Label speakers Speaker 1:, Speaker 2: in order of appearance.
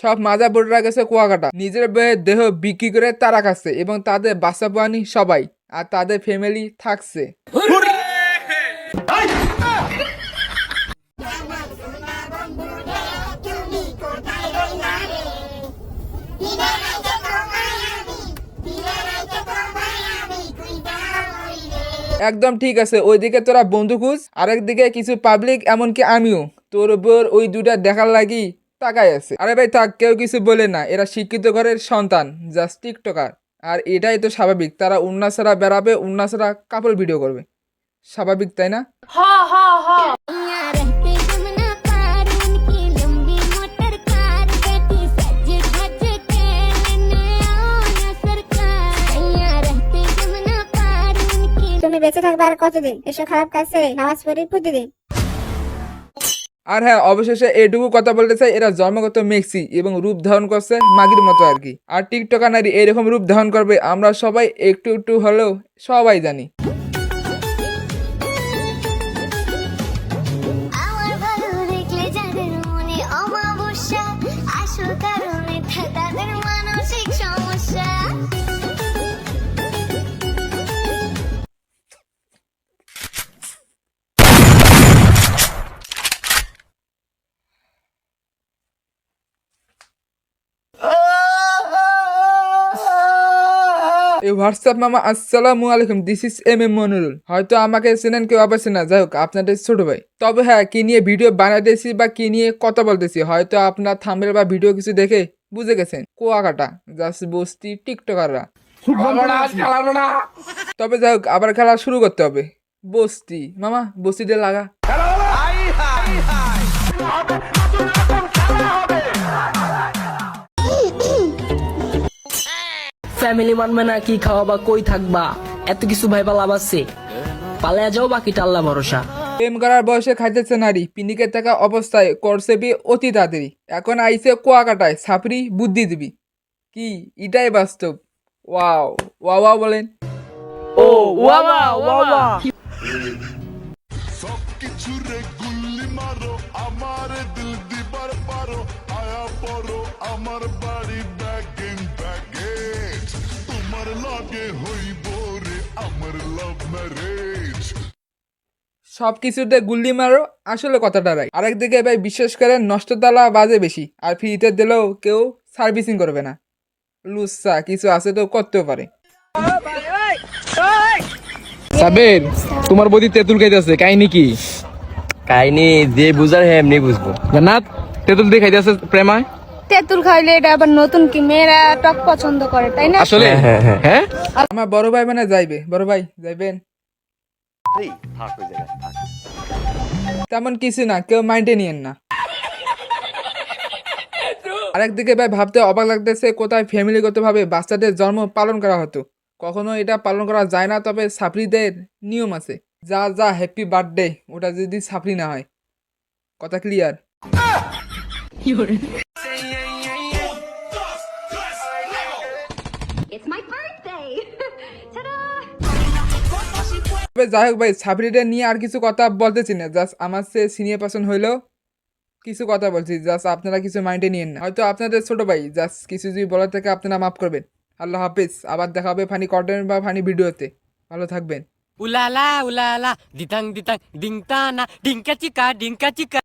Speaker 1: সব মাজা বুড়রা গেছে কুয়াকাটা, নিজের বইয়ের দেহ বিক্রি করে তারা খাচ্ছে এবং তাদের বাচ্চা পানি সবাই আর তাদের ফ্যামিলি থাকছে। একদম ঠিক আছে, ওইদিকে তোরা বন্ধু খুঁজ, আরেকদিকে কিছু পাবলিক এমনকি আমিও তোর উপর ওই দুটা দেখার লাগি তাকাই আছে। আরে ভাই থাক, কেউ কিছু বলে না, এরা শিক্ষিত ঘরের সন্তান, জাস্ট টিকটকার। আর এটাই তো স্বাভাবিক, তারা উন্না ছাড়া বেড়াবে, উন্না ছাড়া কাপড় ভিডিও করবে, স্বাভাবিক তাই না?
Speaker 2: তুমি বেঁচে থাকবে আর কতদিন? এসব খারাপ কাজে নামাজ পড়ি প্রতিদিন।
Speaker 1: আর হ্যাঁ, অবশেষে এটুকু কথা বলতে চাই, এরা জন্মগত মেক্সি এবং রূপ ধারণ করছে মাগির মতো আর কি। আর টিকটকার নারী এরকম রূপ ধারণ করবে আমরা সবাই একটু একটু হলেও সবাই জানি। এই হোয়াটসঅ্যাপ মামা, আসসালামু আলাইকুম, দিস ইজ এম মনিরুল। হয়তো আমাকে চেনেন, কেউ আবার চেনা, যাই হোক আপনাদের ছোট ভাই। তবে হ্যাঁ, কি নিয়ে ভিডিও বানাইতেছি বা কি নিয়ে কথা বলতেছি হয়তো আপনার থাম্বনেল বা ভিডিও কিছু দেখে বুঝে গেছেন, কুয়াকাটা জাস্ট বস্তি টিকটকাররা। তবে যাই হোক, আবার খেলা শুরু করতে হবে। বস্তি মামা, বস্তিতে লাগা।
Speaker 3: ফ্যামিলি মানবে না, কি খাওয়াবা, কই থাকবা, এত কিছু ভাইবা লাভ আছে? পালিয়ে যাও, বাকিটা আল্লাহ ভরসা।
Speaker 1: প্রেম করার বয়সে খাইতেছে নারী, পিনিকে থাকা অবস্থায় করছে বিয়ে অতি তাড়াতাড়ি, এখন আইসে কুয়াকাটায় ছাপড়ি বুদ্ধি দিবি। কি এটাই বাস্তব? ওয়াও ওয়া ওয়া বলেন।
Speaker 3: ও ওয়াওয়া ওয়াওয়া।
Speaker 4: সবকিছু রে গুল্লি মারো, আমার দিল দিবার পারো, আয়া পড়ো আমার বাড়ি ব্যাগেন ব্যাগেজ, তোমার লাগে হইব রে আমার লাভ ম্যারেজ।
Speaker 1: সবকিছুতে গুল্লি মারো, আসলে কথাটা রাই। আরেকদিকে ভাই বিশেষ করে নষ্ট তালা বাজে বেশি, আর ফ্রিতে দিলেও কেউ সার্ভিসিং করবে না। লুচ্ছা কিছু আছে তো করতেও পারে।
Speaker 5: সাবের, তোমার বদি তেঁতুল খাইতেছে, কাহিনী কি?
Speaker 6: কাহিনী যে বুঝার হ্যাঁ এমনি বুঝবো।
Speaker 5: জান্নাত, তেঁতুল দিয়ে খাইতেছে প্রেমায়।
Speaker 2: তেঁতুল খাইলে এটা আবার নতুন কি, মেয়েরা টক পছন্দ করে তাই না?
Speaker 5: আসলে হ্যাঁ,
Speaker 1: আমার বড় ভাই মানে যাইবে, বড় ভাই যাইবেন। তেমন কিছু না, কেউ মাইন্ডে নিয়েন না। আরেকদিকে ভাই ভাবতে অবাক লাগতেছে, কোথায় ফ্যামিলিগত ভাবে বাচ্চাদের জন্ম পালন করা হতো, কখনো এটা পালন করা যায় না। তবে ছাপড়িদের নিয়ম আছে, যা যা হ্যাপি বার্থডে, ওটা যদি ছাপড়ি না হয়। কথা ক্লিয়ার? তবে যাই হোক ভাই, ছাপড়িদের নিয়ে আর কিছু কথা বলতেছি না, জাস্ট আমার সে সিনিয়র পার্সন হইলেও কিছু কথা বলছি, জাস্ট আপনারা কিছু মাইন্ডে নিয়েন না। হয়তো আপনাদের ছোট ভাই, জাস্ট কিছু যদি বলার থেকে আপনারা মাফ করবেন। আল্লাহ হাফিজ, আবার দেখা হবে ফানি কন্টেন্ট বা ফানি ভিডিওতে। ভালো থাকবেন।
Speaker 7: উলালা উলালা দিতাং দিতাং ডিংটা না ডিংকা চিকা ডিংকা চিকা।